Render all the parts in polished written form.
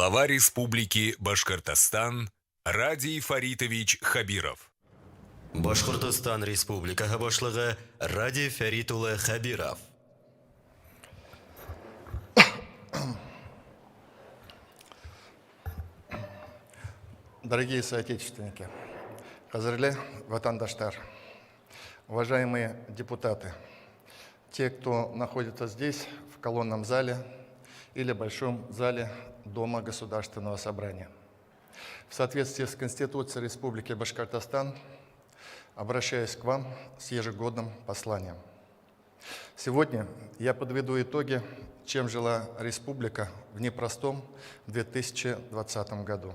Глава Республики Башкортостан Радий Фаритович Хабиров. Башкортостан Республикасы башлыгы Радий Фарит улы Хабиров. Дорогие соотечественники, Казырле ватандаштар, уважаемые депутаты, те, кто находится здесь, в колонном зале или большом зале Дома Государственного собрания. В соответствии с Конституцией Республики Башкортостан обращаюсь к вам с ежегодным посланием. Сегодня я подведу итоги, чем жила республика в непростом 2020 году.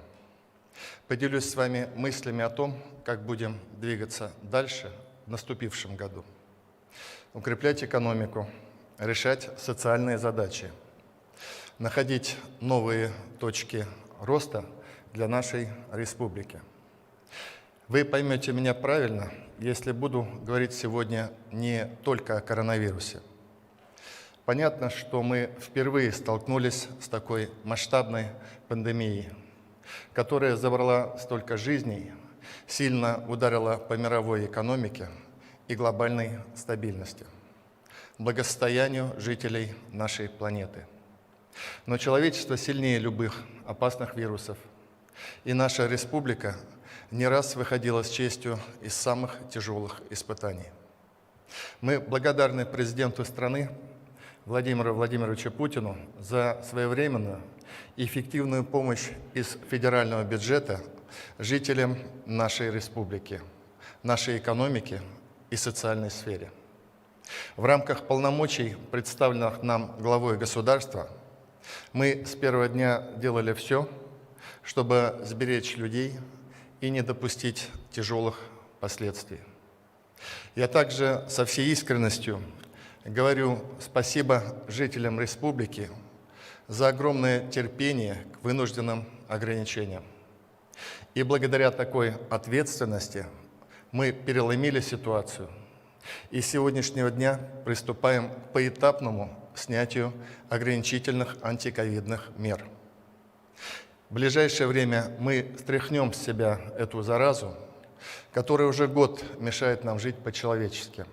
Поделюсь с вами мыслями о том, как будем двигаться дальше в наступившем году. Укреплять экономику, решать социальные задачи, находить новые точки роста для нашей республики. Вы поймете меня правильно, если буду говорить сегодня не только о коронавирусе. Понятно, что мы впервые столкнулись с такой масштабной пандемией, которая забрала столько жизней, сильно ударила по мировой экономике и глобальной стабильности, благосостоянию жителей нашей планеты. Но человечество сильнее любых опасных вирусов, и наша республика не раз выходила с честью из самых тяжелых испытаний. Мы благодарны президенту страны Владимиру Владимировичу Путину за своевременную и эффективную помощь из федерального бюджета жителям нашей республики, нашей экономики и социальной сфере. В рамках полномочий, представленных нам главой государства, мы с первого дня делали все, чтобы сберечь людей и не допустить тяжелых последствий. Я также со всей искренностью говорю спасибо жителям республики за огромное терпение к вынужденным ограничениям. И благодаря такой ответственности мы переломили ситуацию и с сегодняшнего дня приступаем к поэтапному снятию ограничительных антиковидных мер. В ближайшее время мы стряхнем с себя эту заразу, которая уже год мешает нам жить по-человечески.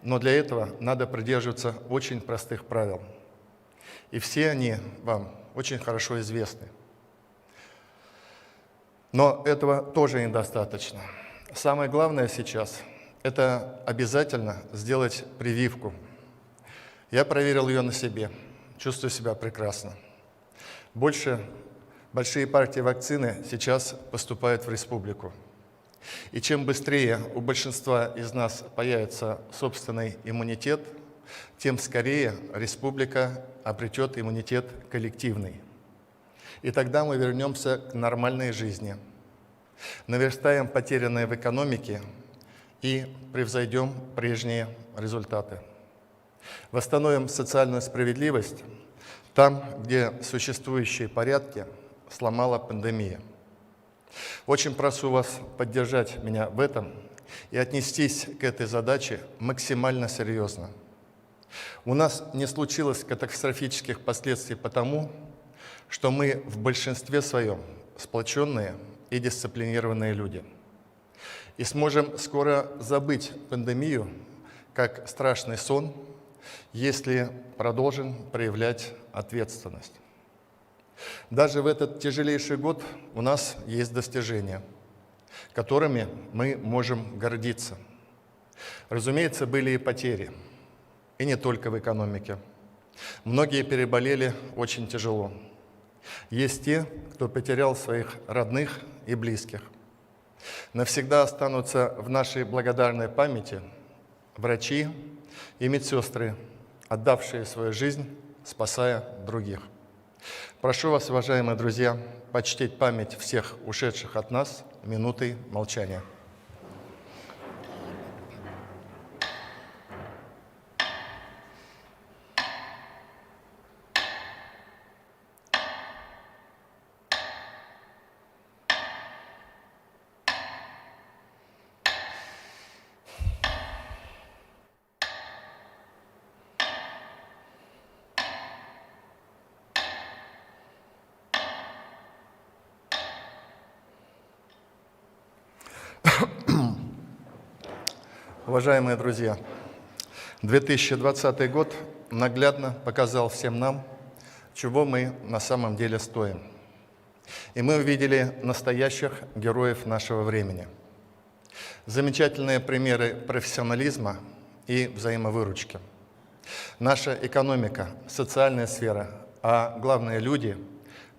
Но для этого надо придерживаться очень простых правил. И все они вам очень хорошо известны. Но этого тоже недостаточно. Самое главное сейчас – это обязательно сделать прививку. Я проверил ее на себе, чувствую себя прекрасно. Большие партии вакцины сейчас поступают в республику. И чем быстрее у большинства из нас появится собственный иммунитет, тем скорее республика обретет иммунитет коллективный. И тогда мы вернемся к нормальной жизни, наверстаем потерянное в экономике и превзойдем прежние результаты. Восстановим социальную справедливость там, где существующие порядки сломала пандемия. Очень прошу вас поддержать меня в этом и отнестись к этой задаче максимально серьезно. У нас не случилось катастрофических последствий потому, что мы в большинстве своем сплоченные и дисциплинированные люди. И сможем скоро забыть пандемию как страшный сон, если продолжим проявлять ответственность. Даже в этот тяжелейший год у нас есть достижения, которыми мы можем гордиться. Разумеется, были и потери, и не только в экономике. Многие переболели очень тяжело. Есть те, кто потерял своих родных и близких. Навсегда останутся в нашей благодарной памяти врачи и медсестры, отдавшие свою жизнь, спасая других. Прошу вас, уважаемые друзья, почтить память всех ушедших от нас минутой молчания. Уважаемые друзья, 2020 год наглядно показал всем нам, чего мы на самом деле стоим. И мы увидели настоящих героев нашего времени. Замечательные примеры профессионализма и взаимовыручки. Наша экономика, социальная сфера, а главное люди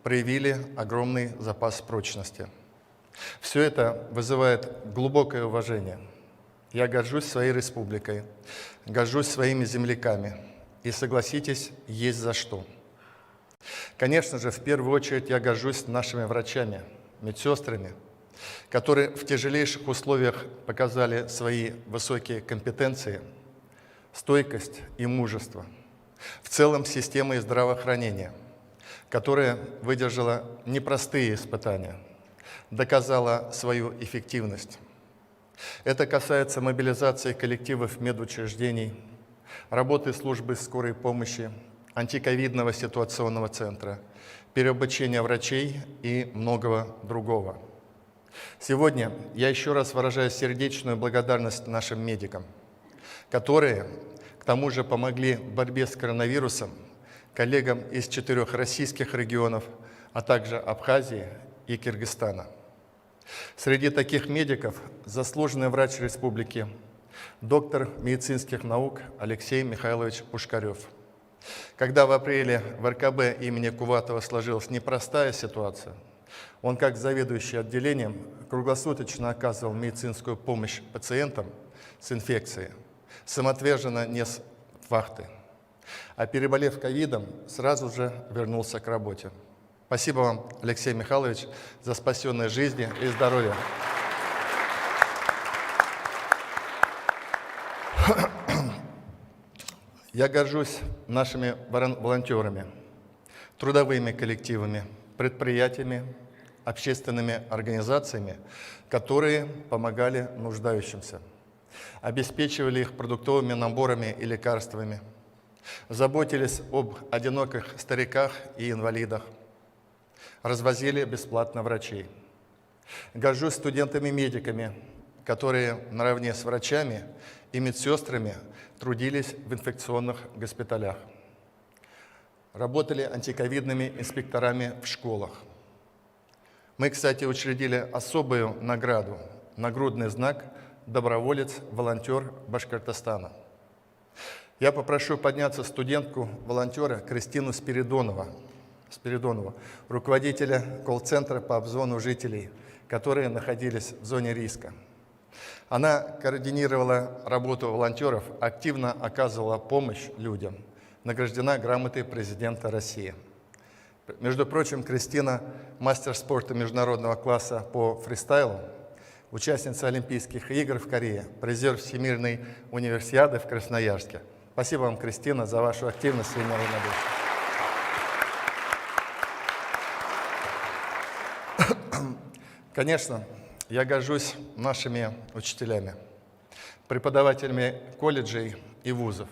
проявили огромный запас прочности. Все это вызывает глубокое уважение. Я горжусь своей республикой, горжусь своими земляками. И согласитесь, есть за что. Конечно же, в первую очередь я горжусь нашими врачами, медсестрами, которые в тяжелейших условиях показали свои высокие компетенции, стойкость и мужество. В целом системой здравоохранения, которая выдержала непростые испытания, доказала свою эффективность. Это касается мобилизации коллективов медучреждений, работы службы скорой помощи, антиковидного ситуационного центра, переобучения врачей и многого другого. Сегодня я еще раз выражаю сердечную благодарность нашим медикам, которые, к тому же, помогли в борьбе с коронавирусом коллегам из 4 российских регионов, а также Абхазии и Кыргызстана. Среди таких медиков заслуженный врач республики, доктор медицинских наук Алексей Михайлович Пушкарев. Когда в апреле в РКБ имени Куватова сложилась непростая ситуация, он, как заведующий отделением, круглосуточно оказывал медицинскую помощь пациентам с инфекцией, самоотверженно нес вахты, а переболев ковидом, сразу же вернулся к работе. Спасибо вам, Алексей Михайлович, за спасенные жизни и здоровье. Я горжусь нашими волонтерами, трудовыми коллективами, предприятиями, общественными организациями, которые помогали нуждающимся, обеспечивали их продуктовыми наборами и лекарствами, заботились об одиноких стариках и инвалидах, развозили бесплатно врачей. Горжусь студентами-медиками, которые наравне с врачами и медсестрами трудились в инфекционных госпиталях. Работали антиковидными инспекторами в школах. Мы, кстати, учредили особую награду, нагрудный знак «Доброволец-волонтер Башкортостана». Я попрошу подняться студентку-волонтера Кристину Спиридонову, руководителя колл-центра по обзвону жителей, которые находились в зоне риска. Она координировала работу волонтеров, активно оказывала помощь людям, награждена грамотой президента России. Между прочим, Кристина – мастер спорта международного класса по фристайлу, участница Олимпийских игр в Корее, призер Всемирной универсиады в Красноярске. Спасибо вам, Кристина, за вашу активность и неравнодушие. Конечно, я горжусь нашими учителями, преподавателями колледжей и вузов,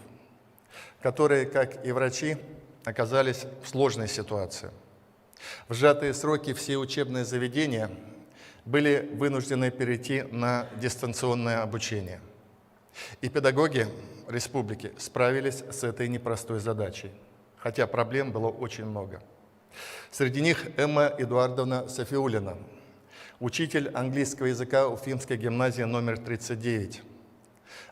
которые, как и врачи, оказались в сложной ситуации. В сжатые сроки все учебные заведения были вынуждены перейти на дистанционное обучение. И педагоги республики справились с этой непростой задачей, хотя проблем было очень много. Среди них Эмма Эдуардовна Софиуллина, учитель английского языка Уфимской гимназии номер 39.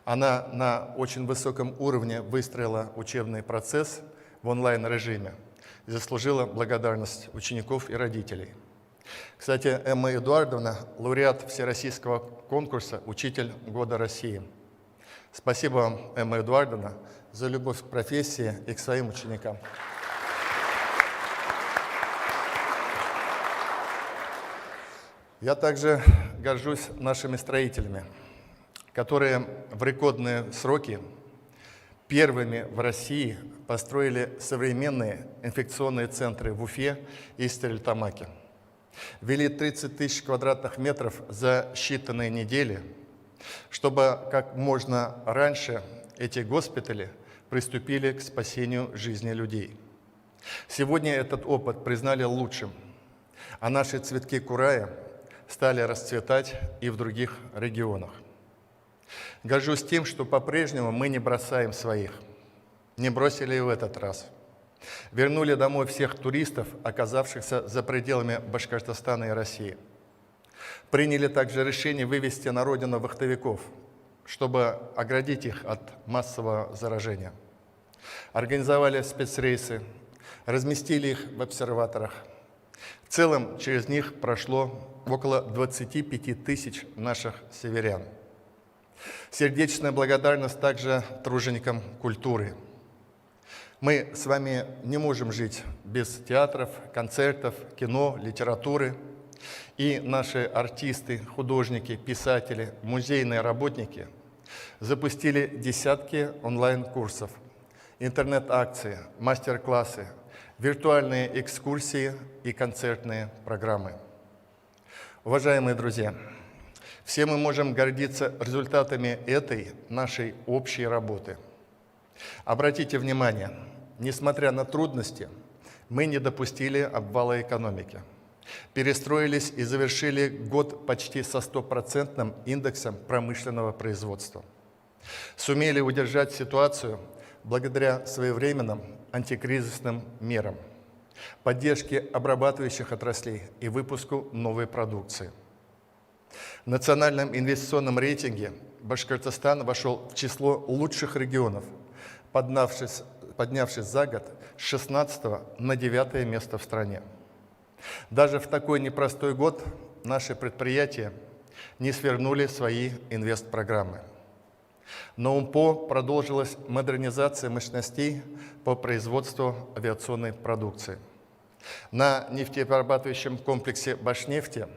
Она на очень высоком уровне выстроила учебный процесс в онлайн-режиме и заслужила благодарность учеников и родителей. Кстати, Эмма Эдуардовна – лауреат Всероссийского конкурса «Учитель года России». Спасибо вам, Эмма Эдуардовна, за любовь к профессии и к своим ученикам. Я также горжусь нашими строителями, которые в рекордные сроки первыми в России построили современные инфекционные центры в Уфе и Стерлитамаке. Ввели 30 тысяч квадратных метров за считанные недели, чтобы как можно раньше эти госпитали приступили к спасению жизни людей. Сегодня этот опыт признали лучшим, а наши цветки курая стали расцветать и в других регионах. Горжусь тем, что по-прежнему мы не бросаем своих. Не бросили и в этот раз. Вернули домой всех туристов, оказавшихся за пределами Башкортостана и России. Приняли также решение вывести на родину вахтовиков, чтобы оградить их от массового заражения. Организовали спецрейсы, разместили их в обсерваторах. В целом через них прошло около 25 тысяч наших северян. Сердечная благодарность также труженикам культуры. Мы с вами не можем жить без театров, концертов, кино, литературы. И наши артисты, художники, писатели, музейные работники запустили десятки онлайн-курсов, интернет-акции, мастер-классы, виртуальные экскурсии и концертные программы. Уважаемые друзья, все мы можем гордиться результатами этой нашей общей работы. Обратите внимание, несмотря на трудности, мы не допустили обвала экономики. Перестроились и завершили год почти со 100% индексом промышленного производства. Сумели удержать ситуацию благодаря своевременным антикризисным мерам, поддержке обрабатывающих отраслей и выпуску новой продукции. В национальном инвестиционном рейтинге Башкортостан вошел в число лучших регионов, поднявшись за год с 16 на 9 место в стране. Даже в такой непростой год наши предприятия не свернули свои инвестпрограммы. На УМПО продолжилась модернизация мощностей по производству авиационной продукции. На нефтеперерабатывающем комплексе «Башнефти»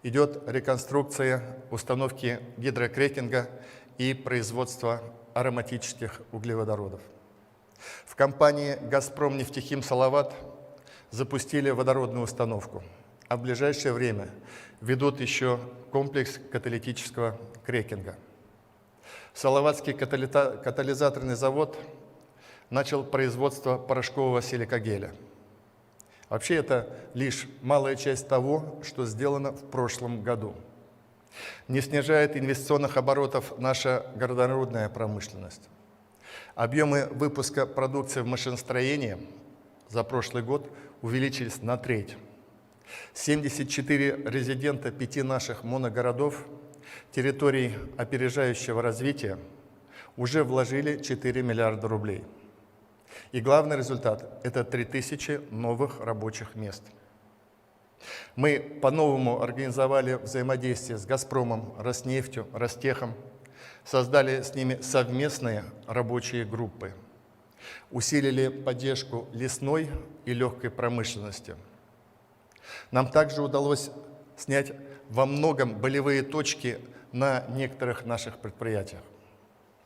идет реконструкция установки гидрокрекинга и производства ароматических углеводородов. В компании «Газпром нефтехим Салават» запустили водородную установку, а в ближайшее время ведут еще комплекс каталитического крекинга. Салаватский катализаторный завод начал производство порошкового силикагеля. Вообще это лишь малая часть того, что сделано в прошлом году. Не снижает инвестиционных оборотов наша горнорудная промышленность. Объемы выпуска продукции в машиностроении за прошлый год увеличились на треть. 74 резидента 5 наших моногородов, территорий опережающего развития, уже вложили 4 миллиарда рублей. И главный результат – это 3000 новых рабочих мест. Мы по-новому организовали взаимодействие с «Газпромом», «Роснефтью», «Ростехом», создали с ними совместные рабочие группы, усилили поддержку лесной и легкой промышленности. Нам также удалось снять во многом болевые точки на некоторых наших предприятиях.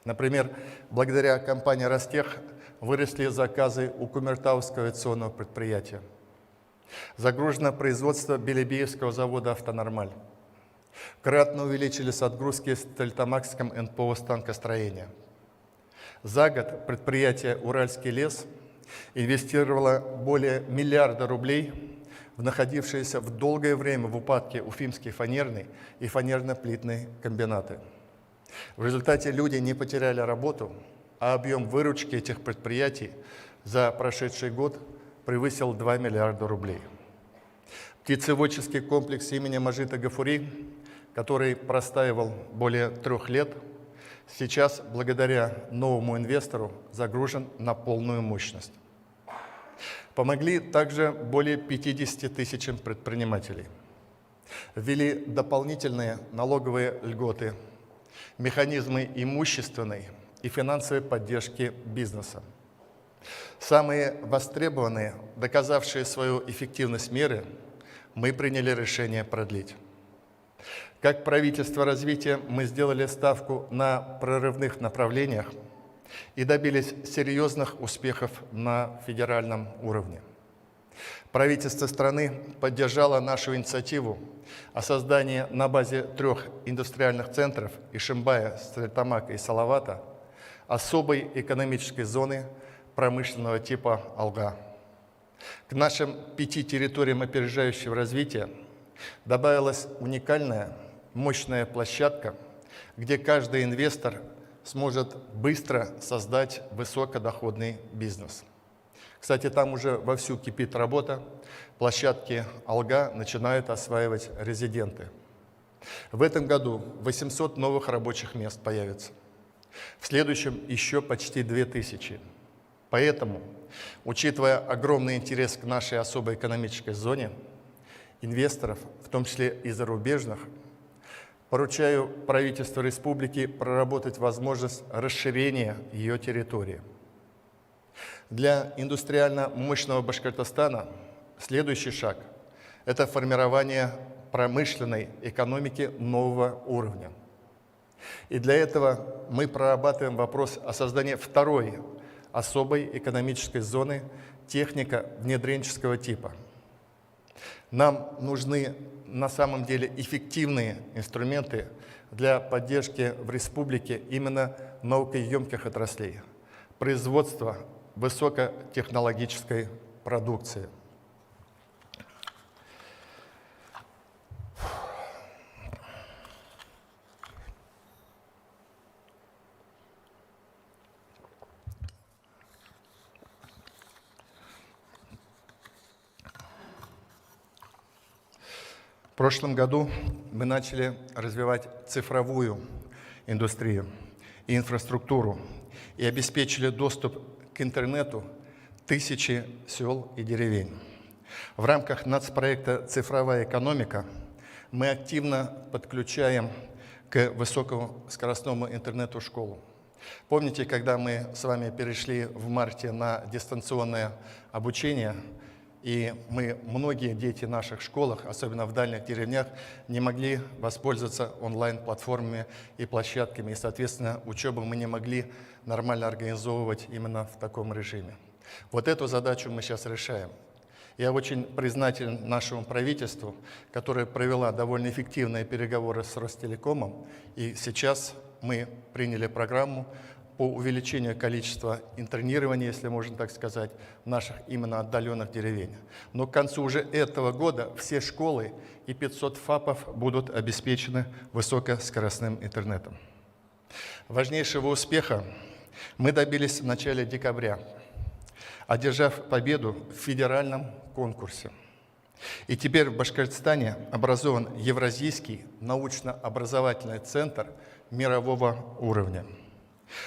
Например, благодаря компании «Ростех» выросли заказы у Кумертауского авиационного предприятия. Загружено производство Белебеевского завода «Автонормаль». Кратно увеличились отгрузки в Стальтамакском НПО станкостроения. За год предприятие «Уральский лес» инвестировало более миллиарда рублей в находившиеся в долгое время в упадке Уфимский фанерный и фанерно-плитный комбинаты. В результате люди не потеряли работу, а объем выручки этих предприятий за прошедший год превысил 2 миллиарда рублей. Птицеводческий комплекс имени Мажита Гафури, который простаивал более 3 лет, сейчас, благодаря новому инвестору, загружен на полную мощность. Помогли также более 50 тысячам предпринимателей. Ввели дополнительные налоговые льготы, механизмы имущественной и финансовой поддержки бизнеса. Самые востребованные, доказавшие свою эффективность меры, мы приняли решение продлить. Как правительство развития мы сделали ставку на прорывных направлениях и добились серьезных успехов на федеральном уровне. Правительство страны поддержало нашу инициативу о создании на базе 3 индустриальных центров – Ишимбая, Стальтамака и Салавата – особой экономической зоны промышленного типа «Алга». К нашим 5 территориям опережающего развития добавилась уникальная, мощная площадка где каждый инвестор сможет быстро создать высокодоходный бизнес. Кстати, там уже вовсю кипит работа. Площадки «Алга» начинают осваивать резиденты. В этом году 800 новых рабочих мест появится. В следующем еще почти 2000. Поэтому, учитывая огромный интерес к нашей особой экономической зоне, инвесторов, в том числе и зарубежных, поручаю правительству республики проработать возможность расширения ее территории. Для индустриально мощного Башкортостана следующий шаг – это формирование промышленной экономики нового уровня. И для этого мы прорабатываем вопрос о создании второй особой экономической зоны технико-внедренческого типа. Нам нужны на самом деле эффективные инструменты для поддержки в республике именно наукоемких отраслей, производства высокотехнологической продукции. В прошлом году мы начали развивать цифровую индустрию и инфраструктуру и обеспечили доступ к интернету тысячи сел и деревень. В рамках нацпроекта «Цифровая экономика» мы активно подключаем к высокоскоростному интернету школу. Помните, когда мы с вами перешли в марте на дистанционное обучение, и многие дети в наших школах, особенно в дальних деревнях, не могли воспользоваться онлайн-платформами и площадками, и, соответственно, учебу мы не могли нормально организовывать именно в таком режиме. Вот эту задачу мы сейчас решаем. Я очень признателен нашему правительству, которое провело довольно эффективные переговоры с Ростелекомом, и сейчас мы приняли программу по увеличению количества интернирования, если можно так сказать, наших именно отдаленных деревень. Но к концу уже этого года все школы и 500 ФАПов будут обеспечены высокоскоростным интернетом. Важнейшего успеха мы добились в начале декабря, одержав победу в федеральном конкурсе. И теперь в Башкортостане образован Евразийский научно-образовательный центр мирового уровня.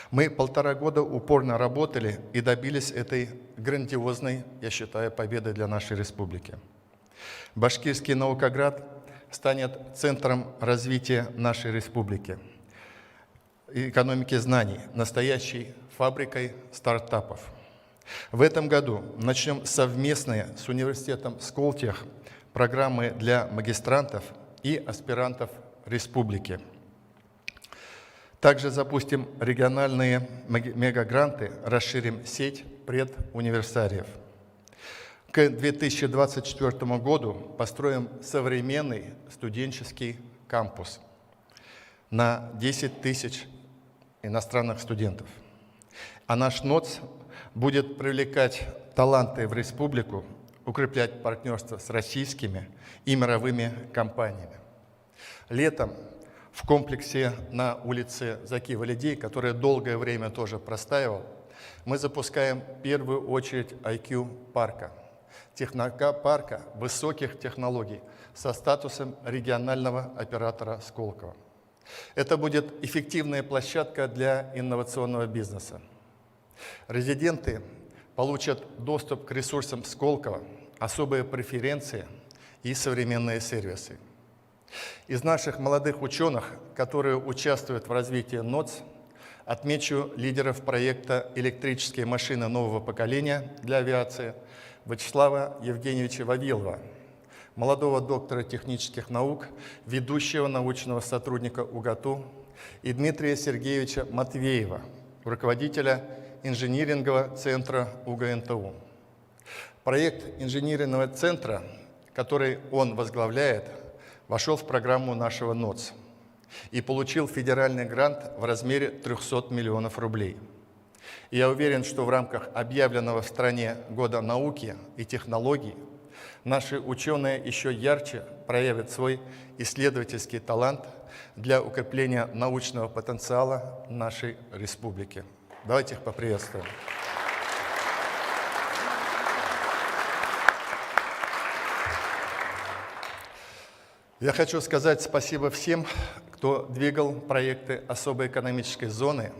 Мы 1,5 года упорно работали и добились этой грандиозной, я считаю, победы для нашей республики. Башкирский наукоград станет центром развития нашей республики, экономики знаний, настоящей фабрикой стартапов. В этом году начнем совместные с университетом Сколтех программы для магистрантов и аспирантов республики. Также запустим региональные мегагранты, расширим сеть предуниверсариев. К 2024 году построим современный студенческий кампус на 10 тысяч иностранных студентов. А наш НОЦ будет привлекать таланты в республику, укреплять партнерство с российскими и мировыми компаниями. Летом в комплексе на улице Заки-Валидей, который долгое время тоже простаивал, мы запускаем первую очередь IQ-парка, технопарка высоких технологий со статусом регионального оператора Сколково. Это будет эффективная площадка для инновационного бизнеса. Резиденты получат доступ к ресурсам Сколково, особые преференции и современные сервисы. Из наших молодых ученых, которые участвуют в развитии НОЦ, отмечу лидеров проекта «Электрические машины нового поколения для авиации» Вячеслава Евгеньевича Вавилова, молодого доктора технических наук, ведущего научного сотрудника УГАТУ, и Дмитрия Сергеевича Матвеева, руководителя инжинирингового центра УГНТУ. Проект инжинирингового центра, который он возглавляет, вошел в программу нашего НОЦ и получил федеральный грант в размере 300 миллионов рублей. И я уверен, что в рамках объявленного в стране Года науки и технологий наши ученые еще ярче проявят свой исследовательский талант для укрепления научного потенциала нашей республики. Давайте их поприветствуем. Я хочу сказать спасибо всем, кто двигал проекты особой экономической зоны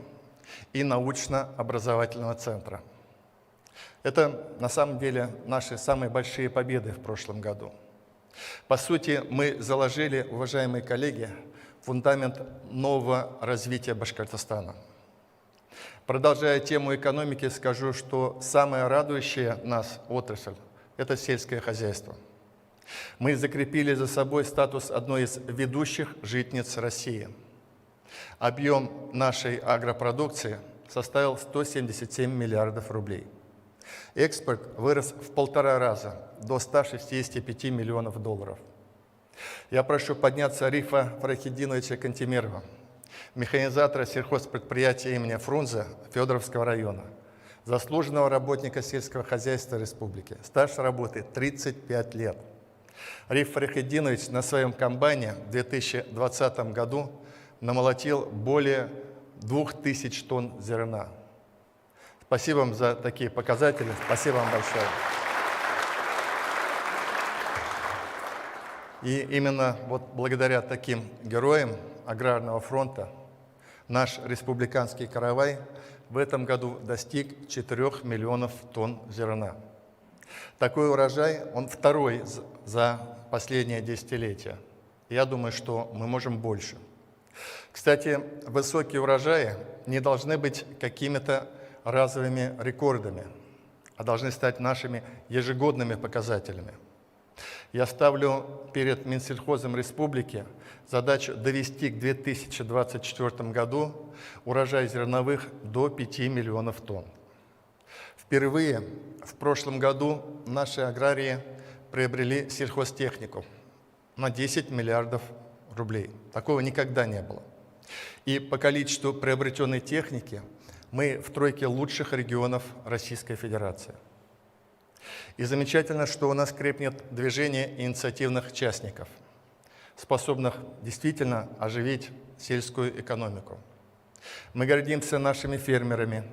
и научно-образовательного центра. Это, на самом деле, наши самые большие победы в прошлом году. По сути, мы заложили, уважаемые коллеги, фундамент нового развития Башкортостана. Продолжая тему экономики, скажу, что самая радующая нас отрасль – это сельское хозяйство. Мы закрепили за собой статус одной из ведущих житниц России. Объем нашей агропродукции составил 177 миллиардов рублей. Экспорт вырос в 1,5 раза, до 165 миллионов долларов. Я прошу подняться Арифа Фарахидиновича Кантемирова, механизатора сельхозпредприятия имени Фрунзе Федоровского района, заслуженного работника сельского хозяйства республики. Стаж работы 35 лет. Ариф Фарахидинович на своем комбайне в 2020 году намолотил более 2000 тонн зерна. Спасибо вам за такие показатели. Спасибо вам большое. И именно вот благодаря таким героям Аграрного фронта наш республиканский каравай в этом году достиг 4 миллионов тонн зерна. Такой урожай, он второй за последнее десятилетие. Я думаю, что мы можем больше. Кстати, высокие урожаи не должны быть какими-то разовыми рекордами, а должны стать нашими ежегодными показателями. Я ставлю перед Минсельхозом Республики задачу довести к 2024 году урожай зерновых до 5 миллионов тонн. Впервые в прошлом году наши аграрии приобрели сельхозтехнику на 10 миллиардов рублей. Такого никогда не было. И по количеству приобретенной техники мы в тройке лучших регионов Российской Федерации. И замечательно, что у нас крепнет движение инициативных частников, способных действительно оживить сельскую экономику. Мы гордимся нашими фермерами,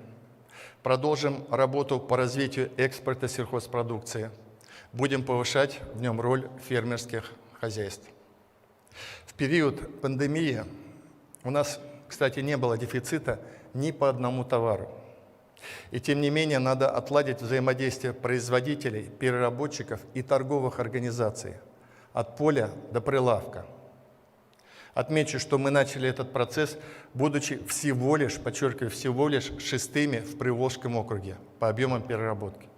продолжим работу по развитию экспорта сельхозпродукции, будем повышать в нем роль фермерских хозяйств. В период пандемии у нас, кстати, не было дефицита ни по одному товару. И тем не менее надо отладить взаимодействие производителей, переработчиков и торговых организаций от поля до прилавка. Отмечу, что мы начали этот процесс, будучи всего лишь, подчеркиваю, всего лишь 6-ми в Приволжском округе по объемам переработки.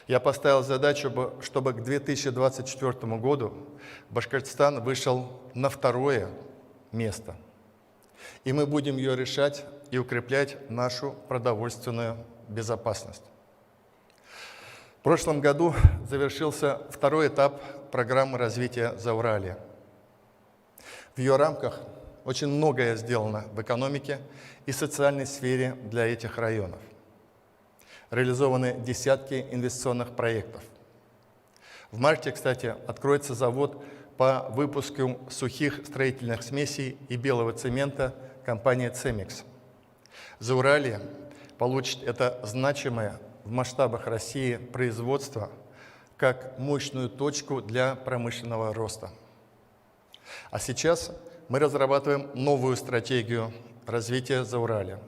Я поставил задачу, чтобы к 2024 году Башкортостан вышел на 2-е место. И мы будем ее решать и укреплять нашу продовольственную безопасность. В прошлом году завершился 2-й этап программы развития Зауралья. В ее рамках очень многое сделано в экономике и социальной сфере для этих районов. Реализованы десятки инвестиционных проектов. В марте, кстати, откроется завод по выпуску сухих строительных смесей и белого цемента компания «Цемикс». Зауралье получит это значимое в масштабах России производство как мощную точку для промышленного роста. А сейчас мы разрабатываем новую стратегию развития Зауралья,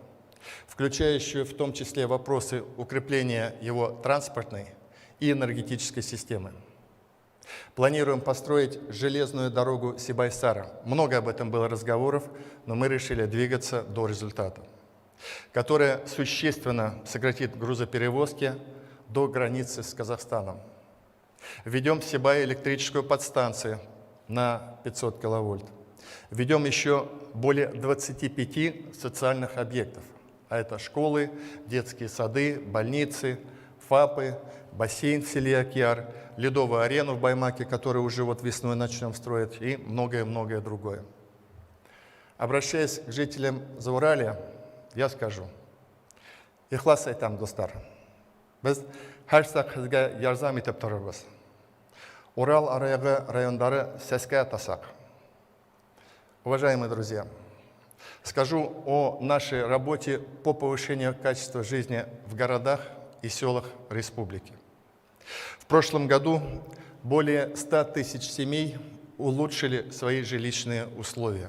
включающую в том числе вопросы укрепления его транспортной и энергетической системы. Планируем построить железную дорогу Сибай-Сара. Много об этом было разговоров, но мы решили двигаться до результата, которая существенно сократит грузоперевозки до границы с Казахстаном. Введем в Сибай электрическую подстанцию на 500 киловольт. Введем еще более 25 социальных объектов, а это школы, детские сады, больницы, ФАПы, бассейн в селе Акьяр, ледовую арену в Баймаке, которую уже вот весной начнем строить, и многое-многое другое. Обращаясь к жителям Зауралья, я скажу: «Ихлас айтам, достар. Біз һәр сақызға ярзам итеп торырбыз. Урал арайғы райондары сәске атасақ. Уважаемые друзья, скажу о нашей работе по повышению качества жизни в городах и селах республики. В прошлом году более 100 тысяч семей улучшили свои жилищные условия.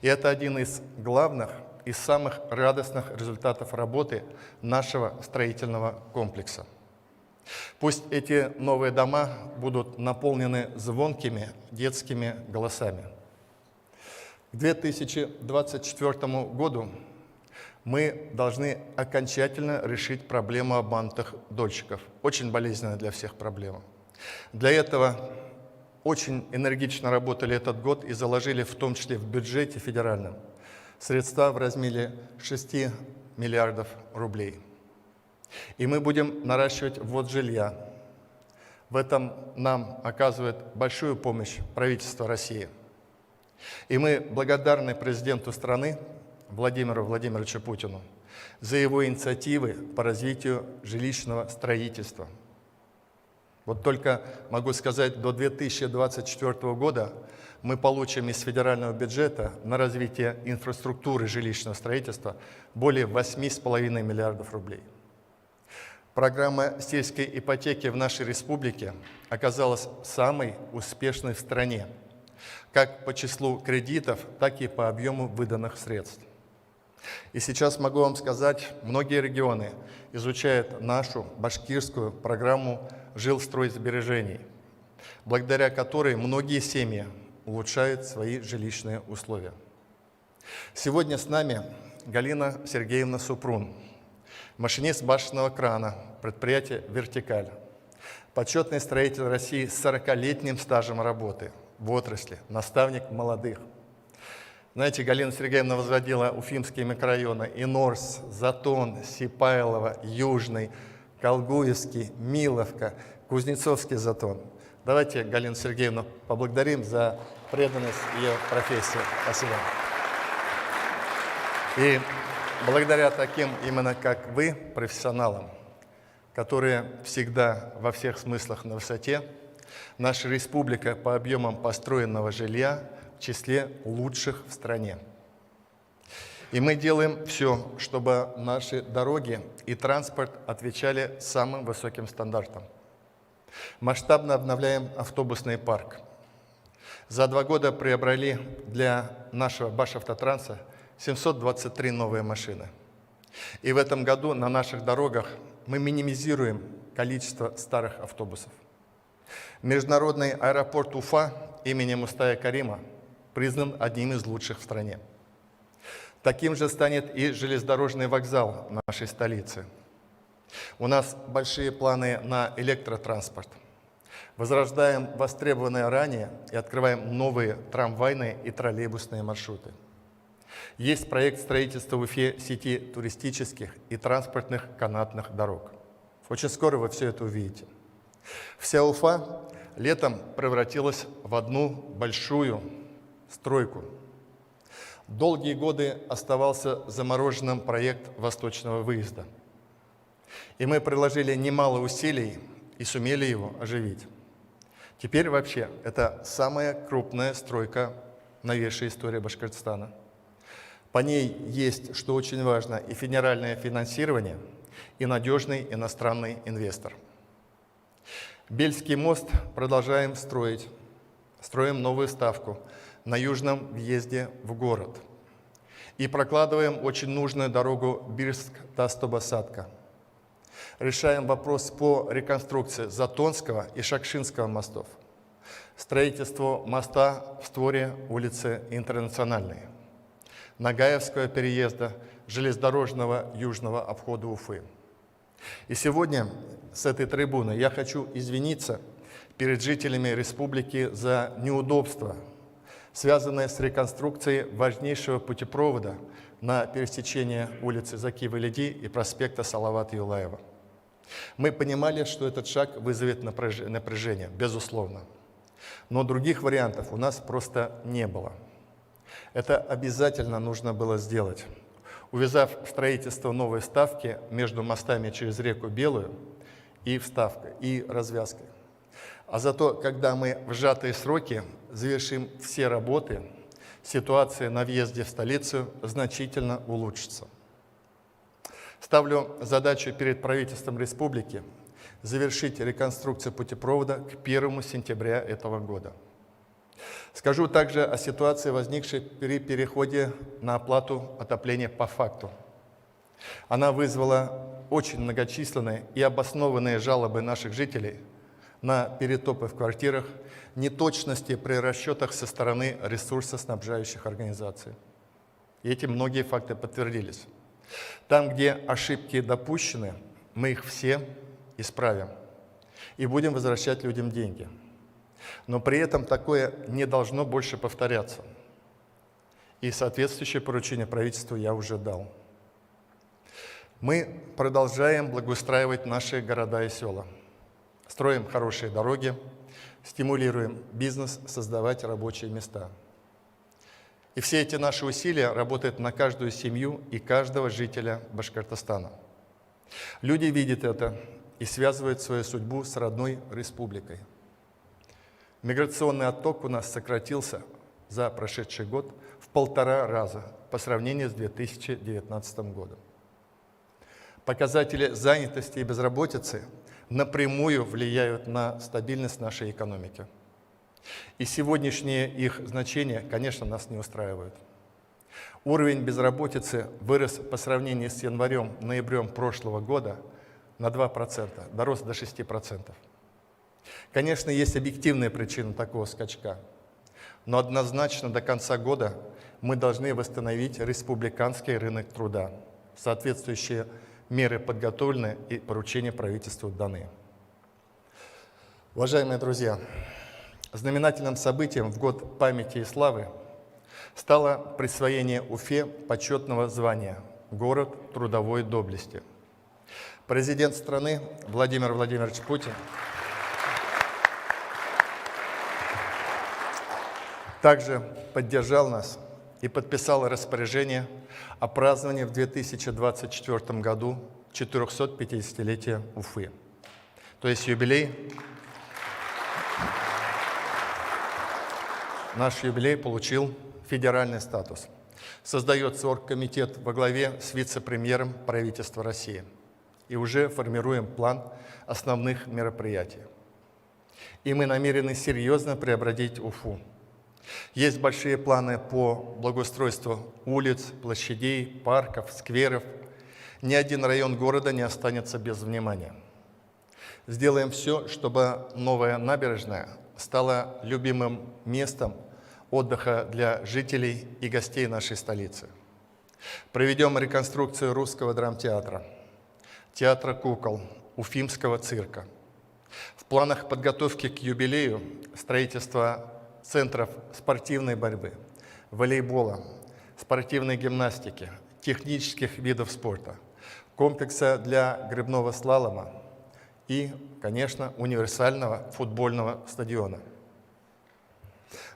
И это один из главных и самых радостных результатов работы нашего строительного комплекса. Пусть эти новые дома будут наполнены звонкими детскими голосами. К 2024 году мы должны окончательно решить проблему обманутых дольщиков. Очень болезненная для всех проблема. Для этого очень энергично работали этот год и заложили в том числе в бюджете федеральном средства в размере 6 миллиардов рублей. И мы будем наращивать ввод жилья. В этом нам оказывает большую помощь правительство России. И мы благодарны президенту страны Владимиру Владимировичу Путину за его инициативы по развитию жилищного строительства. Вот только могу сказать, до 2024 года мы получим из федерального бюджета на развитие инфраструктуры жилищного строительства более 8,5 миллиардов рублей. Программа сельской ипотеки в нашей республике оказалась самой успешной в стране, как по числу кредитов, так и по объему выданных средств. И сейчас могу вам сказать, многие регионы изучают нашу башкирскую программу жилстройсбережений, благодаря которой многие семьи улучшают свои жилищные условия. Сегодня с нами Галина Сергеевна Супрун, машинист башенного крана, предприятие «Вертикаль», почетный строитель России с 40-летним стажем работы в отрасли, наставник молодых. Знаете, Галина Сергеевна возводила уфимские микрорайоны Инорс, Затон, Сипайлово, Южный, Колгуевский, Миловка, Кузнецовский Затон. Давайте Галину Сергеевну поблагодарим за преданность ее профессии. Спасибо. И благодаря таким именно как вы, профессионалам, которые всегда во всех смыслах на высоте, наша республика по объемам построенного жилья в числе лучших в стране. И мы делаем все, чтобы наши дороги и транспорт отвечали самым высоким стандартам. Масштабно обновляем автобусный парк. За 2 года приобрели для нашего Башавтотранса 723 новые машины. И в этом году на наших дорогах мы минимизируем количество старых автобусов. Международный аэропорт Уфа имени Мустая Карима признан одним из лучших в стране. Таким же станет и железнодорожный вокзал нашей столицы. У нас большие планы на электротранспорт. Возрождаем востребованные ранее и открываем новые трамвайные и троллейбусные маршруты. Есть проект строительства в Уфе сети туристических и транспортных канатных дорог. Очень скоро вы все это увидите. Вся Уфа летом превратилась в одну большую стройку. Долгие годы оставался замороженным проект восточного выезда. И мы приложили немало усилий и сумели его оживить. Теперь вообще это самая крупная стройка в новейшей истории Башкортостана. По ней есть, что очень важно, и федеральное финансирование, и надежный иностранный инвестор. Бельский мост продолжаем строить. Строим новую ставку на южном въезде в город. И прокладываем очень нужную дорогу Бирск-Тастобасадка. Решаем вопрос по реконструкции Затонского и Шакшинского мостов. Строительство моста в створе улицы Интернациональной. Нагаевского переезда, железнодорожного южного обхода Уфы. И сегодня с этой трибуны я хочу извиниться перед жителями республики за неудобства, связанные с реконструкцией важнейшего путепровода на пересечении улицы Заки-Валиди и проспекта Салавата Юлаева. Мы понимали, что этот шаг вызовет напряжение, безусловно. Но других вариантов у нас просто не было. Это обязательно нужно было сделать, увязав строительство новой ставки между мостами через реку Белую и вставкой, и развязкой. А зато, когда мы в сжатые сроки завершим все работы, ситуация на въезде в столицу значительно улучшится. Ставлю задачу перед правительством республики завершить реконструкцию путепровода к 1 сентября этого года. Скажу также о ситуации, возникшей при переходе на оплату отопления по факту. Она вызвала очень многочисленные и обоснованные жалобы наших жителей на перетопы в квартирах, неточности при расчетах со стороны ресурсоснабжающих организаций. И эти многие факты подтвердились. Там, где ошибки допущены, мы их все исправим и будем возвращать людям деньги. Но при этом такое не должно больше повторяться. И соответствующее поручение правительству я уже дал. Мы продолжаем благоустраивать наши города и села. Строим хорошие дороги, стимулируем бизнес, создавать рабочие места. И все эти наши усилия работают на каждую семью и каждого жителя Башкортостана. Люди видят это и связывают свою судьбу с родной республикой. Миграционный отток у нас сократился за прошедший год в 1,5 раза по сравнению с 2019 годом. Показатели занятости и безработицы напрямую влияют на стабильность нашей экономики. И сегодняшние их значения, конечно, нас не устраивают. Уровень безработицы вырос по сравнению с январем-ноябрем прошлого года на 2%, дорос до 6%. Конечно, есть объективные причины такого скачка, но однозначно до конца года мы должны восстановить республиканский рынок труда. Соответствующие меры подготовлены и поручения правительству даны. Уважаемые друзья, знаменательным событием в год памяти и славы стало присвоение Уфе почетного звания «Город трудовой доблести». Президент страны Владимир Владимирович Путин также поддержал нас и подписал распоряжение о праздновании в 2024 году 450-летия Уфы. То есть юбилей, наш юбилей получил федеральный статус. Создается оргкомитет во главе с вице-премьером правительства России. И уже формируем план основных мероприятий. И мы намерены серьезно преобразить Уфу. Есть большие планы по благоустройству улиц, площадей, парков, скверов. Ни один район города не останется без внимания. Сделаем все, чтобы новая набережная стала любимым местом отдыха для жителей и гостей нашей столицы. Проведем реконструкцию Русского драмтеатра, театра кукол, Уфимского цирка. В планах подготовки к юбилею строительство центров спортивной борьбы, волейбола, спортивной гимнастики, технических видов спорта, комплекса для гребного слалома и, конечно, универсального футбольного стадиона.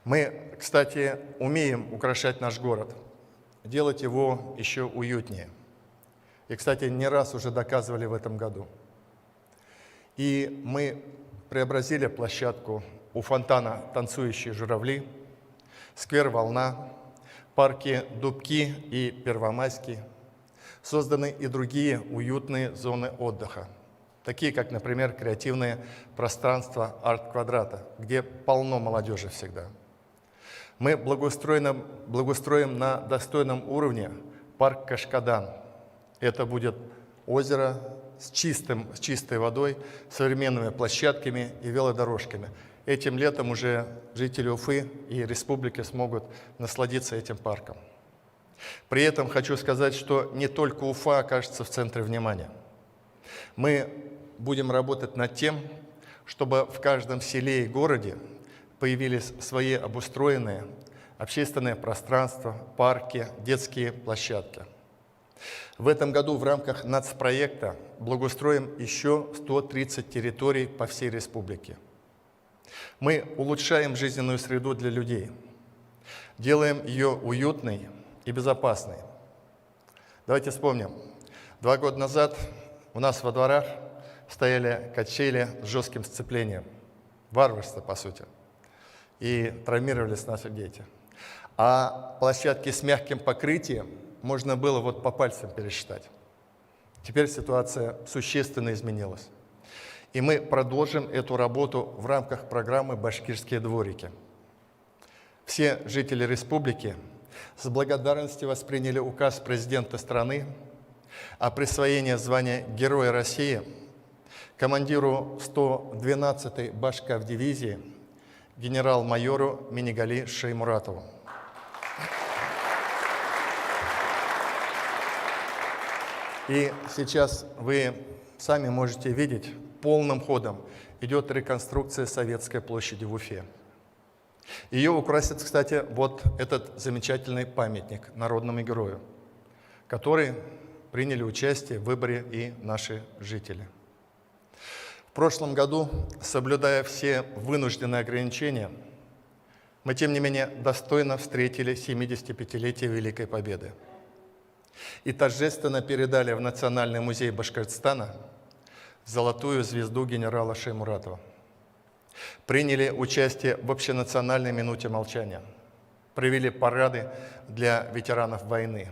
Мы, кстати, умеем украшать наш город, делать его еще уютнее. И, кстати, не раз уже доказывали в этом году. И мы преобразили площадку у фонтана «Танцующие журавли», сквер «Волна», парки «Дубки» и «Первомайский». Созданы и другие уютные зоны отдыха, такие как, например, креативные пространства «Арт-квадрата», где полно молодежи всегда. Мы благоустроим на достойном уровне парк «Кашкадан». Это будет озеро с чистой водой, современными площадками и велодорожками. Этим летом уже жители Уфы и республики смогут насладиться этим парком. При этом хочу сказать, что не только Уфа окажется в центре внимания. Мы будем работать над тем, чтобы в каждом селе и городе появились свои обустроенные общественные пространства, парки, детские площадки. В этом году в рамках нацпроекта благоустроим еще 130 территорий по всей республике. Мы улучшаем жизненную среду для людей, делаем ее уютной и безопасной. Давайте вспомним. 2 года назад у нас во дворах стояли качели с жестким сцеплением. варварство, по сути. И травмировались наши дети. А площадки с мягким покрытием можно было вот по пальцам пересчитать. Теперь ситуация существенно изменилась. И мы продолжим эту работу в рамках программы «Башкирские дворики». Все жители республики с благодарностью восприняли указ президента страны о присвоении звания Героя России командиру 112-й Башкавдивизии генерал-майору Минигали Шеймуратову. И сейчас вы сами можете видеть, полным ходом идет реконструкция Советской площади в Уфе. Ее украсит, кстати, вот этот замечательный памятник народному герою, который приняли участие в выборе и наши жители. В прошлом году, соблюдая все вынужденные ограничения, мы, тем не менее, достойно встретили 75-летие Великой Победы и торжественно передали в Национальный музей Башкортостана золотую звезду генерала Шеймуратова. Приняли участие в общенациональной минуте молчания, провели парады для ветеранов войны,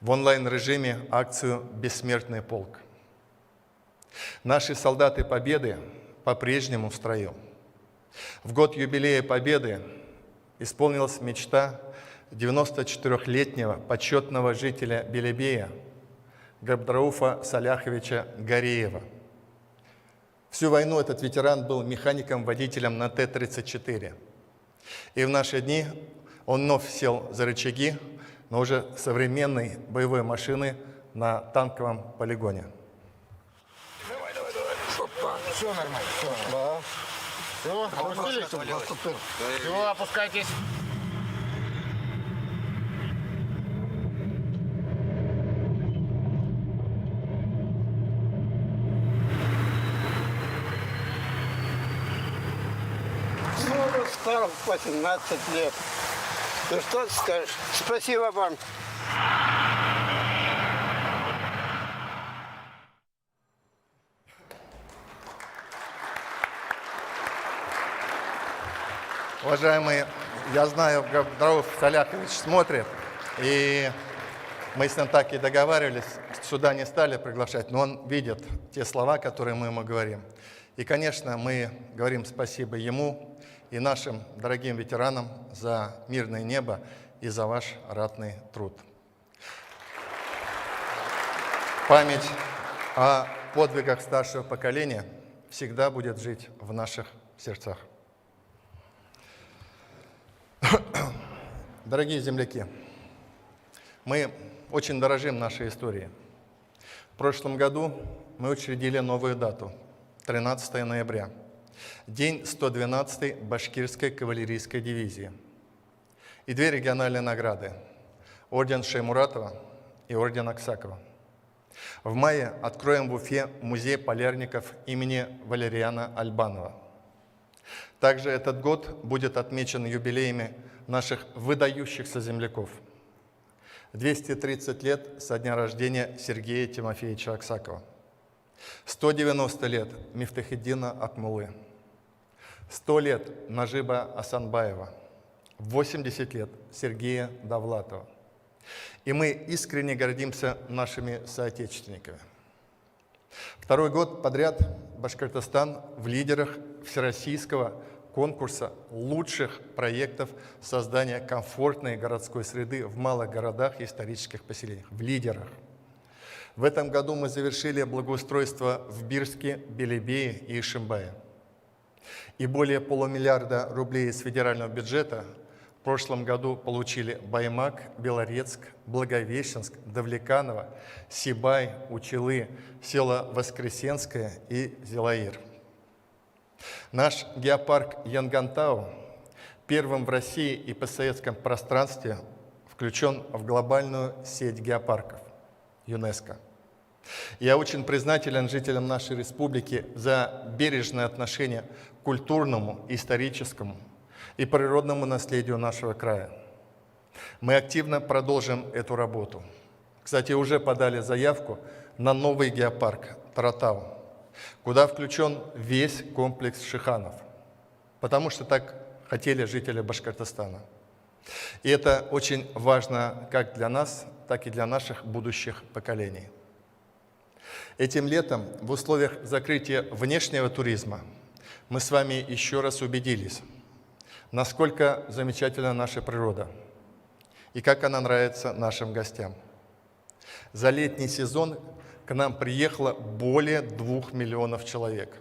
в онлайн-режиме акцию «Бессмертный полк». Наши солдаты Победы по-прежнему в строю. В год юбилея Победы исполнилась мечта 94-летнего почетного жителя Белебея Габдрауфа Саляховича Гореева. Всю войну этот ветеран был механиком-водителем на Т-34. И в наши дни он вновь сел за рычаги, но уже современной боевой машины на танковом полигоне. Опа, все нормально, все. Да. Все, опустились? Все, опускайтесь. Старым 18 лет. Ну что ты скажешь? Спасибо вам. Уважаемые, я знаю, Габдрауф Саляхович смотрит, и мы с ним так и договаривались, сюда не стали приглашать, но он видит те слова, которые мы ему говорим. И, конечно, мы говорим спасибо ему и нашим дорогим ветеранам за мирное небо и за ваш ратный труд. Память о подвигах старшего поколения всегда будет жить в наших сердцах. Дорогие земляки, мы очень дорожим нашей историей. В прошлом году мы учредили новую дату – 13 ноября, день 112-й Башкирской кавалерийской дивизии. И две региональные награды – орден Шеймуратова и орден Аксакова. В мае откроем в Уфе музей полярников имени Валериана Альбанова. Также этот год будет отмечен юбилеями наших выдающихся земляков. 230 лет со дня рождения Сергея Тимофеевича Аксакова, 190 лет Мифтахеддина Акмулы, 100 лет Нажиба Асанбаева, 80 лет Сергея Довлатова. И мы искренне гордимся нашими соотечественниками. Второй год подряд Башкортостан в лидерах всероссийского конкурса лучших проектов создания комфортной городской среды в малых городах и исторических поселениях. В лидерах. В этом году мы завершили благоустройство в Бирске, Белебее и Ишимбае. И более полумиллиарда рублей из федерального бюджета в прошлом году получили Баймак, Белорецк, Благовещенск, Давлеканово, Сибай, Учелы, село Воскресенское и Зилаир. Наш геопарк Янгантау первым в России и постсоветском пространстве включен в глобальную сеть геопарков ЮНЕСКО. Я очень признателен жителям нашей республики за бережное отношение к культурному, историческому и природному наследию нашего края. Мы активно продолжим эту работу. Кстати, уже подали заявку на новый геопарк Таратау, куда включен весь комплекс Шиханов. потому что так хотели жители Башкортостана. И это очень важно как для нас, так и для наших будущих поколений. Этим летом в условиях закрытия внешнего туризма мы с вами еще раз убедились, насколько замечательна наша природа и как она нравится нашим гостям. За летний сезон к нам приехало более 2 миллионов человек.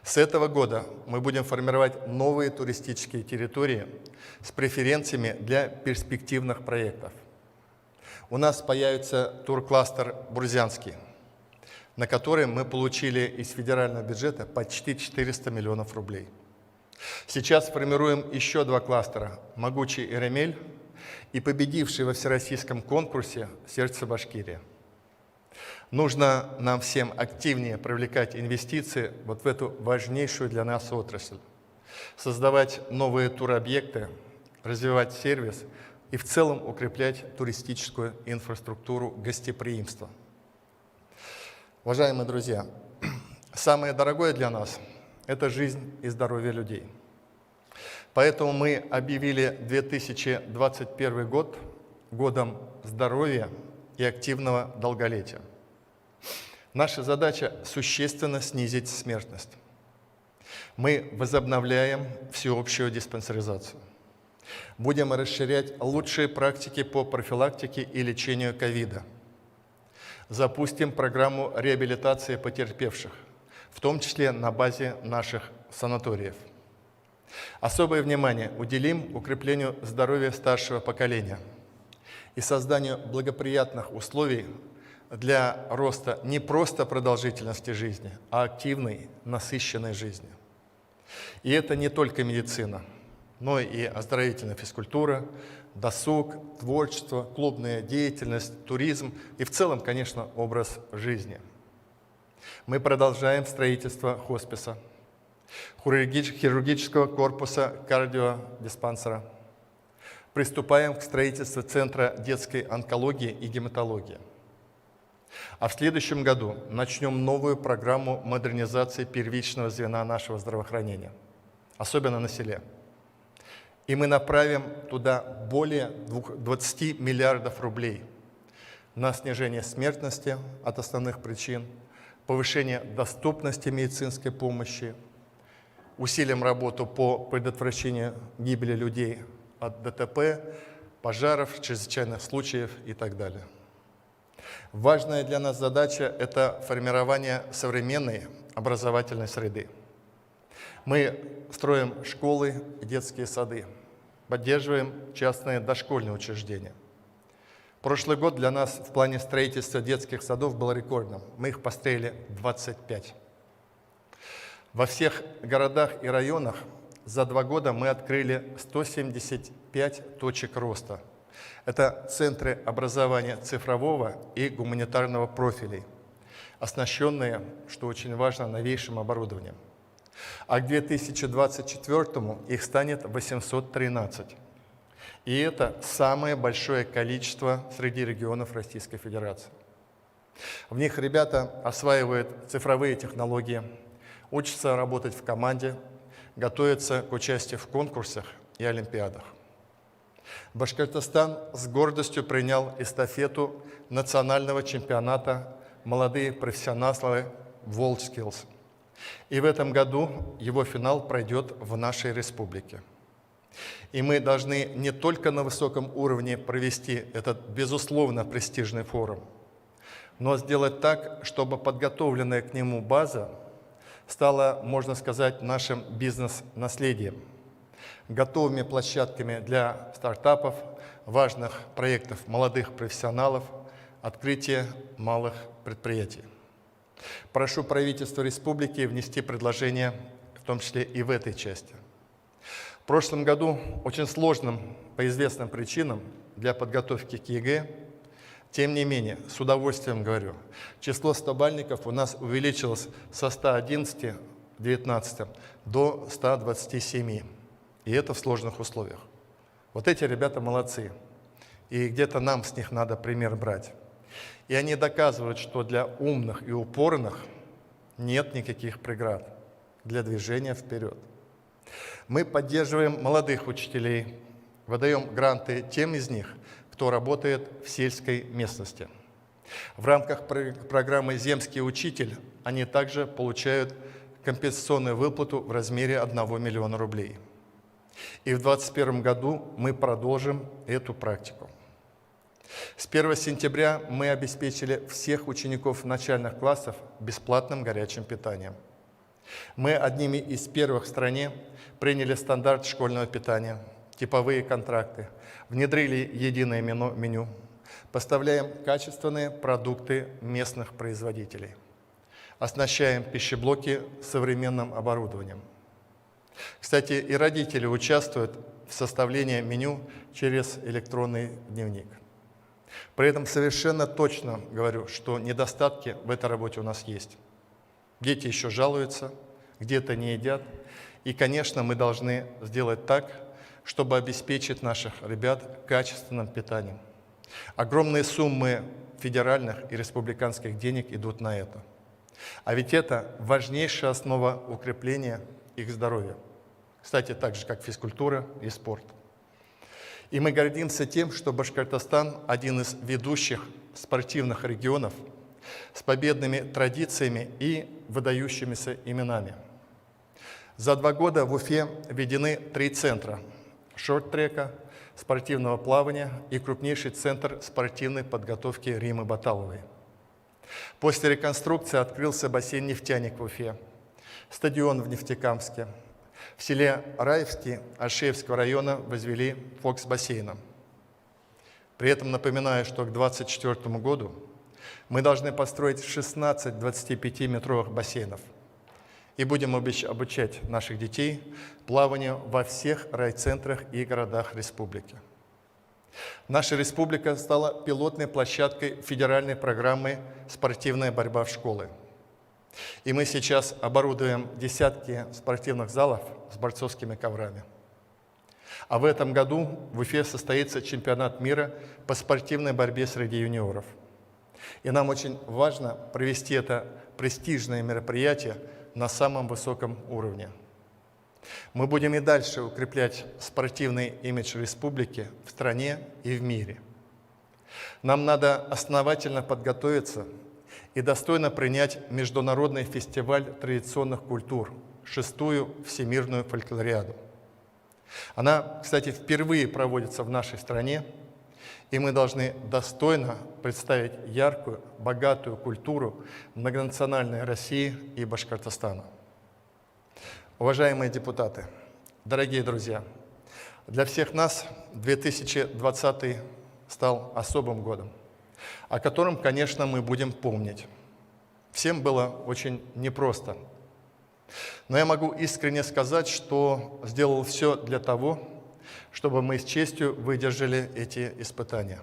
С этого года мы будем формировать новые туристические территории с преференциями для перспективных проектов. У нас появится туркластер «Бурзянский», на который мы получили из федерального бюджета почти 400 миллионов рублей. Сейчас формируем еще 2 кластера «Могучий Эремель» и победивший во всероссийском конкурсе «Сердце Башкирии». Нужно нам всем активнее привлекать инвестиции вот в эту важнейшую для нас отрасль, создавать новые туробъекты, развивать сервис и в целом укреплять туристическую инфраструктуру гостеприимства. Уважаемые друзья, самое дорогое для нас – это жизнь и здоровье людей. Поэтому мы объявили 2021 год годом здоровья и активного долголетия. Наша задача – существенно снизить смертность. Мы возобновляем всеобщую диспансеризацию. Будем расширять лучшие практики по профилактике и лечению ковида. Запустим программу реабилитации потерпевших, в том числе на базе наших санаториев. Особое внимание уделим укреплению здоровья старшего поколения и созданию благоприятных условий для роста не просто продолжительности жизни, а активной, насыщенной жизни. И это не только медицина, но и оздоровительная физкультура, досуг, творчество, клубная деятельность, туризм и в целом, конечно, образ жизни. Мы продолжаем строительство хосписа, хирургического корпуса кардиодиспансера. Приступаем к строительству Центра детской онкологии и гематологии. А в следующем году начнем новую программу модернизации первичного звена нашего здравоохранения, особенно на селе. И мы направим туда более 20 миллиардов рублей на снижение смертности от основных причин, повышение доступности медицинской помощи, усилим работу по предотвращению гибели людей от ДТП, пожаров, чрезвычайных случаев и так далее. Важная для нас задача – это формирование современной образовательной среды. Мы строим школы и детские сады, поддерживаем частные дошкольные учреждения. Прошлый год для нас в плане строительства детских садов был рекордным. Мы их построили 25. Во всех городах и районах за 2 года мы открыли 175 точек роста. Это центры образования цифрового и гуманитарного профилей, оснащенные, что очень важно, новейшим оборудованием. А к 2024 их станет 813. И это самое большое количество среди регионов Российской Федерации. В них ребята осваивают цифровые технологии, учатся работать в команде, готовятся к участию в конкурсах и олимпиадах. Башкортостан с гордостью принял эстафету национального чемпионата «Молодые профессионалы WorldSkills». И в этом году его финал пройдет в нашей республике. И мы должны не только на высоком уровне провести этот, безусловно, престижный форум, но сделать так, чтобы подготовленная к нему база стала, можно сказать, нашим бизнес-наследием, готовыми площадками для стартапов, важных проектов молодых профессионалов, открытия малых предприятий. Прошу правительство республики внести предложение, в том числе и в этой части. В прошлом году очень сложным по известным причинам для подготовки к ЕГЭ, тем не менее, с удовольствием говорю, число стобальников у нас увеличилось со 111 в 2019 до 127. И это в сложных условиях. Вот эти ребята молодцы. И где-то нам с них надо пример брать. И они доказывают, что для умных и упорных нет никаких преград для движения вперед. Мы поддерживаем молодых учителей, выдаем гранты тем из них, кто работает в сельской местности. В рамках программы «Земский учитель» они также получают компенсационную выплату в размере 1 миллиона рублей. И в 2021 году мы продолжим эту практику. С 1 сентября мы обеспечили всех учеников начальных классов бесплатным горячим питанием. Мы одними из первых в стране приняли стандарт школьного питания, типовые контракты, внедрили единое меню, поставляем качественные продукты местных производителей, оснащаем пищеблоки современным оборудованием. Кстати, и родители участвуют в составлении меню через электронный дневник. При этом совершенно точно говорю, что недостатки в этой работе у нас есть. Дети еще жалуются, где-то не едят. И, конечно, мы должны сделать так, чтобы обеспечить наших ребят качественным питанием. Огромные суммы федеральных и республиканских денег идут на это. А ведь это важнейшая основа укрепления их здоровья. Кстати, так же, как физкультура и спорт. И мы гордимся тем, что Башкортостан – один из ведущих спортивных регионов с победными традициями и выдающимися именами. За 2 года в Уфе введены 3 центра – шорт-трека, спортивного плавания и крупнейший центр спортивной подготовки Риммы Баталовой. После реконструкции открылся бассейн «Нефтяник» в Уфе, стадион в Нефтекамске. В селе Раевский Альшеевского района возвели фокс-бассейном. При этом напоминаю, что к 2024 году мы должны построить 16 25-метровых бассейнов и будем обучать наших детей плаванию во всех райцентрах и городах республики. Наша республика стала пилотной площадкой федеральной программы «Спортивная борьба в школы». И мы сейчас оборудуем десятки спортивных залов с борцовскими коврами. А в этом году в Уфе состоится чемпионат мира по спортивной борьбе среди юниоров. И нам очень важно провести это престижное мероприятие на самом высоком уровне. Мы будем и дальше укреплять спортивный имидж республики в стране и в мире. Нам надо основательно подготовиться и достойно принять Международный фестиваль традиционных культур, 6-ю Всемирную фольклориаду. Она, кстати, впервые проводится в нашей стране, и мы должны достойно представить яркую, богатую культуру многонациональной России и Башкортостана. Уважаемые депутаты, дорогие друзья, для всех нас 2020 стал особым годом, о котором, конечно, мы будем помнить. Всем было очень непросто. Но я могу искренне сказать, что сделал все для того, чтобы мы с честью выдержали эти испытания.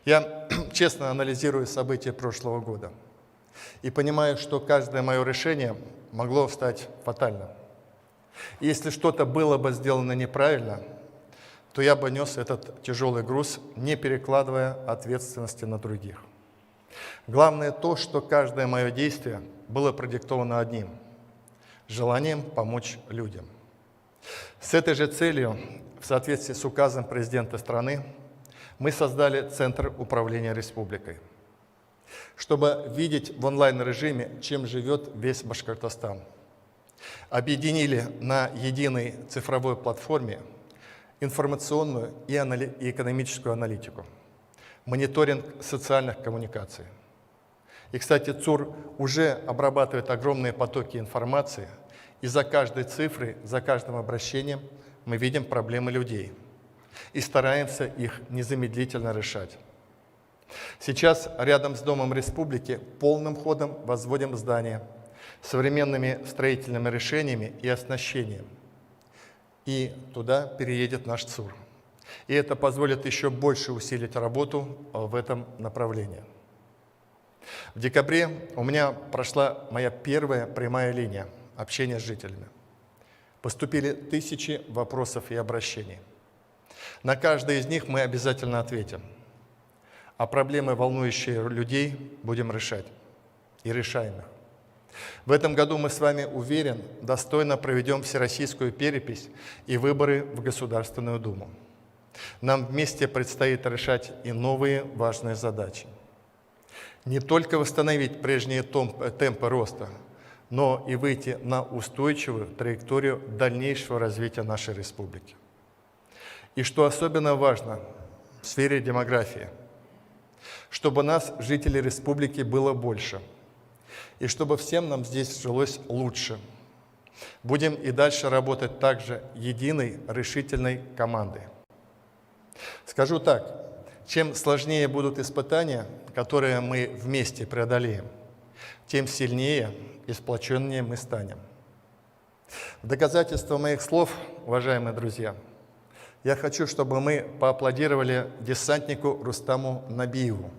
Я честно анализирую события прошлого года и понимаю, что каждое мое решение могло стать фатальным. И если что-то было бы сделано неправильно, то я бы нес этот тяжелый груз, не перекладывая ответственности на других. Главное то, что каждое мое действие было продиктовано одним – желанием помочь людям. С этой же целью, в соответствии с указом президента страны, мы создали Центр управления республикой, чтобы видеть в онлайн-режиме, чем живет весь Башкортостан. Объединили на единой цифровой платформе информационную и экономическую аналитику, мониторинг социальных коммуникаций. И, кстати, ЦУР уже обрабатывает огромные потоки информации, и за каждой цифрой, за каждым обращением мы видим проблемы людей и стараемся их незамедлительно решать. Сейчас рядом с Домом Республики полным ходом возводим здания с современными строительными решениями и оснащением. И туда переедет наш ЦУР. И это позволит еще больше усилить работу в этом направлении. В декабре у меня прошла моя первая прямая линия общения с жителями. Поступили тысячи вопросов и обращений. На каждый из них мы обязательно ответим. А проблемы, волнующие людей, будем решать. И решаем их. В этом году мы с вами, уверен, достойно проведем всероссийскую перепись и выборы в Государственную Думу. Нам вместе предстоит решать и новые важные задачи. Не только восстановить прежние темпы роста, но и выйти на устойчивую траекторию дальнейшего развития нашей республики. И что особенно важно в сфере демографии, чтобы нас, жителей республики, было больше, и чтобы всем нам здесь жилось лучше. Будем и дальше работать также единой, решительной командой. Скажу так, чем сложнее будут испытания, которые мы вместе преодолеем, тем сильнее и сплоченнее мы станем. В доказательство моих слов, уважаемые друзья, я хочу, чтобы мы поаплодировали десантнику Рустаму Набиеву.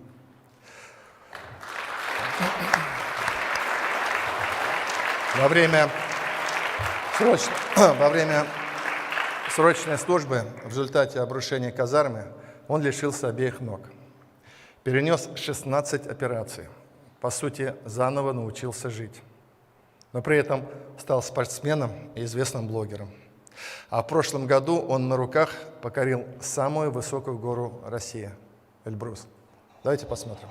Во время срочной службы в результате обрушения казармы он лишился обеих ног. Перенес 16 операций. По сути, заново научился жить. Но при этом стал спортсменом и известным блогером. А в прошлом году он на руках покорил самую высокую гору России – Эльбрус. Давайте посмотрим.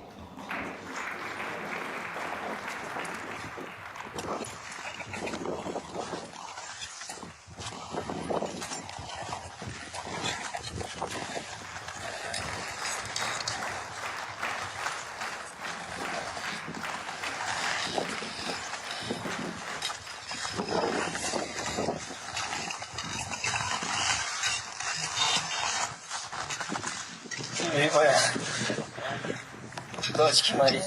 Любимая дочки мои,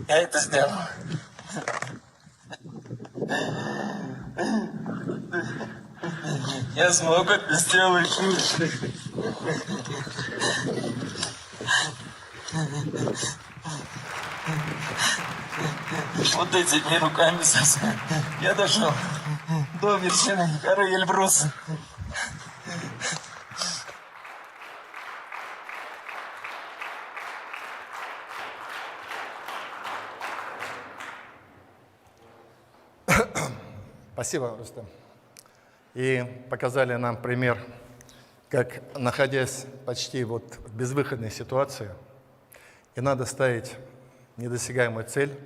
я это сделал. Я смог это сделать. Вот этими руками я дошел до вершины горы Эльбрус. Спасибо, Рустам. И показали нам пример, как, находясь почти в безвыходной ситуации, и надо ставить недосягаемую цель,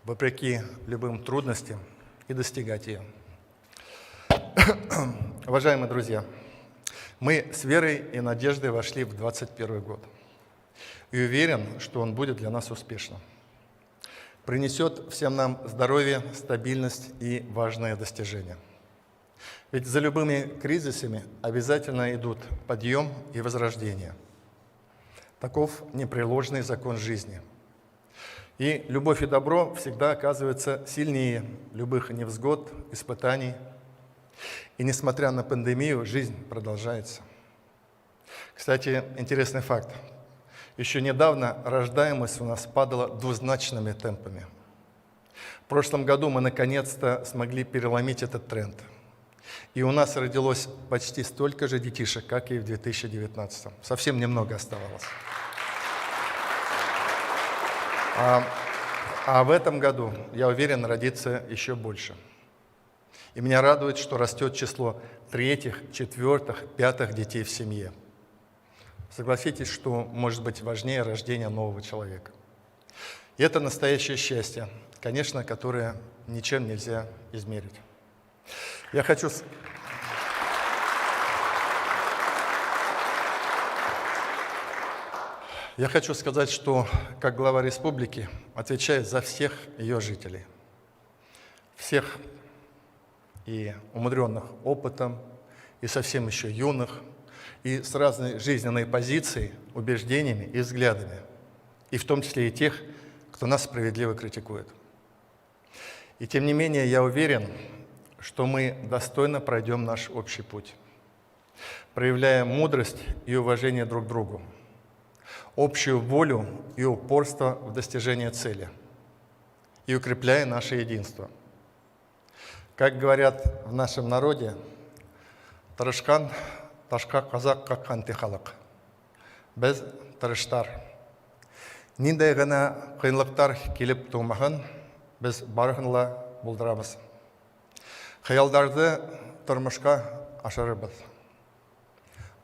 вопреки любым трудностям, и достигать ее. Уважаемые друзья, мы с верой и надеждой вошли в 2021 год. И уверен, что он будет для нас успешным. Принесет всем нам здоровье, стабильность и важные достижения. Ведь за любыми кризисами обязательно идут подъем и возрождение. Таков непреложный закон жизни. И любовь и добро всегда оказываются сильнее любых невзгод, испытаний. И несмотря на пандемию, жизнь продолжается. Кстати, интересный факт. Еще недавно рождаемость у нас падала двузначными темпами. В прошлом году мы наконец-то смогли переломить этот тренд. И у нас родилось почти столько же детишек, как и в 2019. Совсем немного оставалось. А в этом году, я уверен, родится еще больше. И меня радует, что растет число третьих, четвертых, пятых детей в семье. Согласитесь, что может быть важнее рождения нового человека. И это настоящее счастье, конечно, которое ничем нельзя измерить. Я хочу сказать, что как глава республики отвечаю за всех ее жителей. Всех и умудренных опытом, и совсем еще юных, и с разной жизненной позицией, убеждениями и взглядами, и в том числе и тех, кто нас справедливо критикует. И тем не менее, я уверен, что мы достойно пройдем наш общий путь, проявляя мудрость и уважение друг к другу, общую волю и упорство в достижении цели, и укрепляя наше единство. Как говорят в нашем народе, «Тарышкан ташка казак какхан тихалак». Без тарыштар. Ниндей гына қиынлықтар келіп тумағын, біз барығынла болдырамыз. Хаялдарды тұрмышқа ашарыбыз.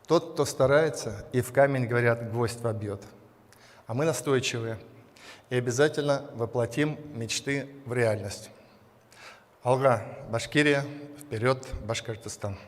Тот, кто старается, и в камень, говорят, гвоздь вобьет. А мы настойчивые и обязательно воплотим мечты в реальность. Алга, Башкирия, вперед, Башкортостан!